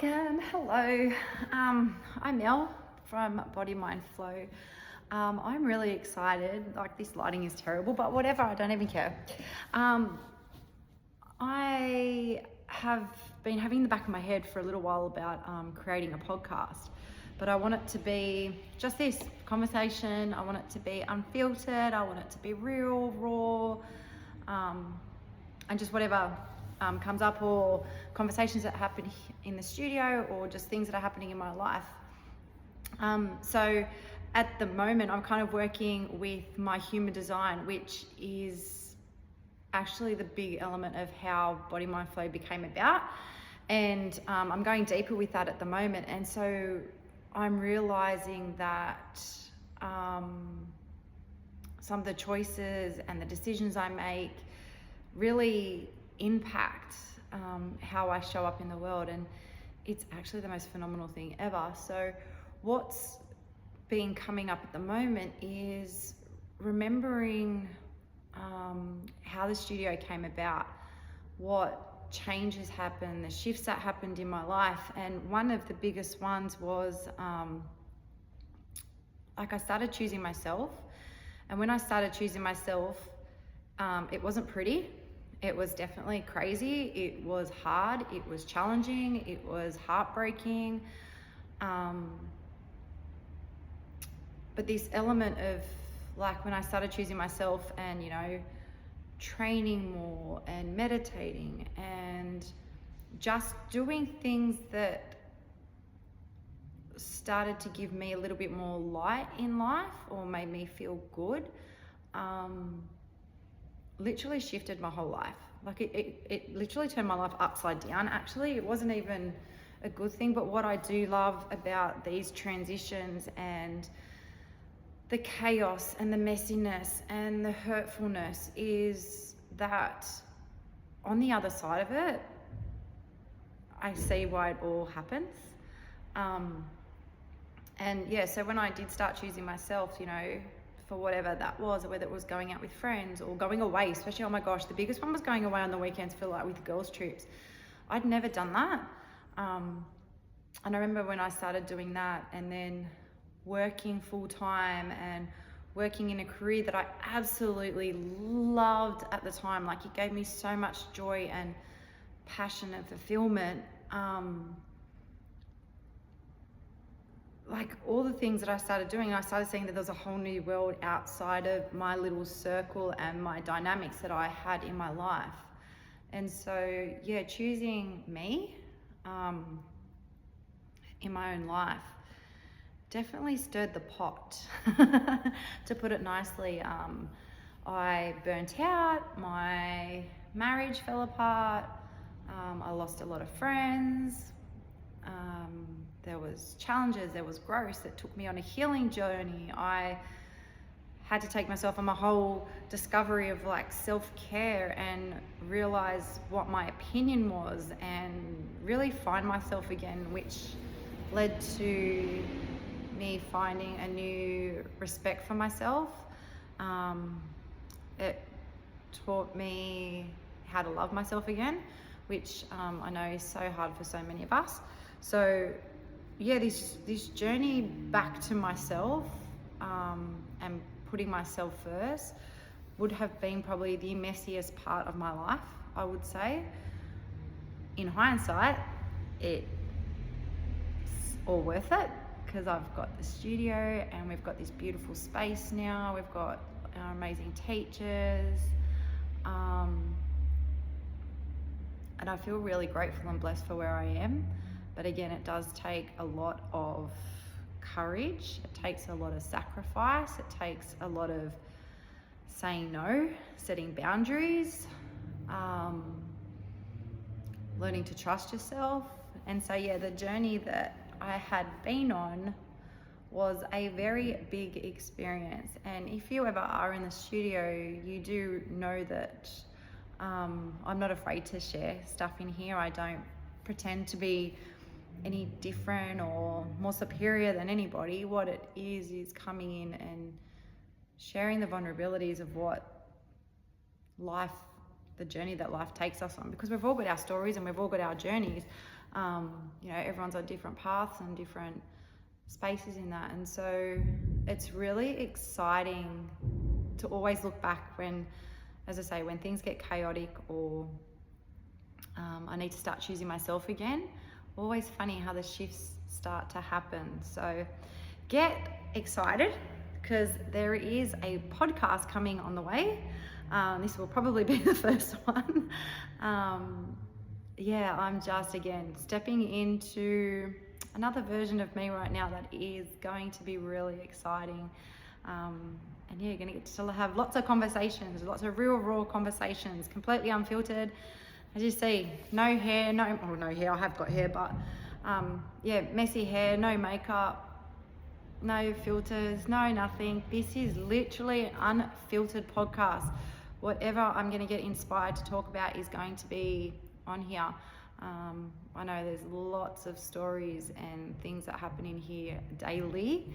Welcome, hello. I'm Mel from Body Mind Flow. I'm really excited. Like, this lighting is terrible, but whatever, I don't even care. I have been having in the back of my head for a little while about creating a podcast, but I want it to be just this conversation. I want it to be unfiltered. I want it to be real, raw, and just whatever comes up, or conversations that happen in the studio, or just things that are happening in my life. So at the moment, I'm kind of working with my human design, which is actually the big element of how Body Mind Flow became about. And I'm going deeper with that at the moment. And so I'm realizing that some of the choices and the decisions I make really impact how I show up in the world, and it's actually the most phenomenal thing ever. So what's been coming up at the moment is remembering how the studio came about, what changes happened, the shifts that happened in my life. And one of the biggest ones was I started choosing myself. And when I started choosing myself, it wasn't pretty. It was definitely crazy. It was hard. It was challenging. It was heartbreaking. But this element of, like, when I started choosing myself and, training more and meditating and just doing things that started to give me a little bit more light in life, or made me feel good, literally shifted my whole life. Like, it literally turned my life upside down. Actually, it wasn't even a good thing. But what I do love about these transitions and the chaos and the messiness and the hurtfulness is that on the other side of it, I see why it all happens. And yeah, so when I did start choosing myself, for whatever that was, or whether it was going out with friends or going away, especially, oh my gosh, the biggest one was going away on the weekends for, like, with girls' trips. I'd never done that. And I remember when I started doing that, and then working full time and working in a career that I absolutely loved at the time. Like, it gave me so much joy and passion and fulfillment. Like, all the things that I started doing, I started seeing that there was a whole new world outside of my little circle and my dynamics that I had in my life. And so, yeah, choosing me in my own life definitely stirred the pot, to put it nicely. I burnt out, my marriage fell apart, I lost a lot of friends. There was challenges, there was growth that took me on a healing journey. I had to take myself on my whole discovery of, like, self-care and realize what my opinion was and really find myself again, which led to me finding a new respect for myself. It taught me how to love myself again, which I know is so hard for so many of us. So yeah, this journey back to myself and putting myself first would have been probably the messiest part of my life, I would say. In hindsight, it's all worth it, because I've got the studio and we've got this beautiful space now. We've got our amazing teachers. And I feel really grateful and blessed for where I am. But again, it does take a lot of courage. It takes a lot of sacrifice. It takes a lot of saying no, setting boundaries, learning to trust yourself. And so, yeah, the journey that I had been on was a very big experience. And if you ever are in the studio, you do know that I'm not afraid to share stuff in here. I don't pretend to be any different or more superior than anybody. What it is coming in and sharing the vulnerabilities of what life, the journey that life takes us on, because we've all got our stories and we've all got our journeys. Everyone's on different paths and different spaces in that. And so it's really exciting to always look back when, as I say, when things get chaotic or I need to start choosing myself again. Always funny how the shifts start to happen. So get excited because there is a podcast coming on the way. This will probably be the first one. I'm just, again, stepping into another version of me right now that is going to be really exciting. You're going to get to have lots of conversations, lots of real, raw conversations, completely unfiltered. As you see, no hair, no hair, I have got hair, but messy hair, no makeup, no filters, no nothing. This is literally an unfiltered podcast. Whatever I'm going to get inspired to talk about is going to be on here. I know there's lots of stories and things that happen in here daily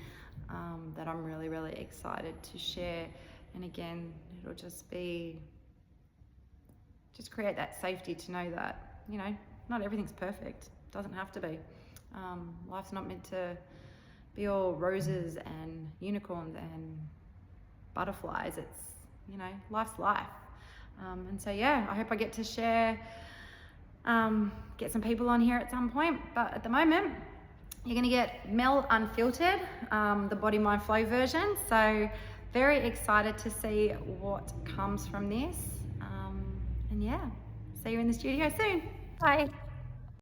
that I'm really, really excited to share. And again, it'll just create that safety to know that, not everything's perfect. It doesn't have to be. Life's not meant to be all roses and unicorns and butterflies. It's, life's life. I hope I get to share, get some people on here at some point. But at the moment, you're going to get Mel Unfiltered, the Body, Mind, Flow version. So very excited to see what comes from this. See you in the studio soon. Bye.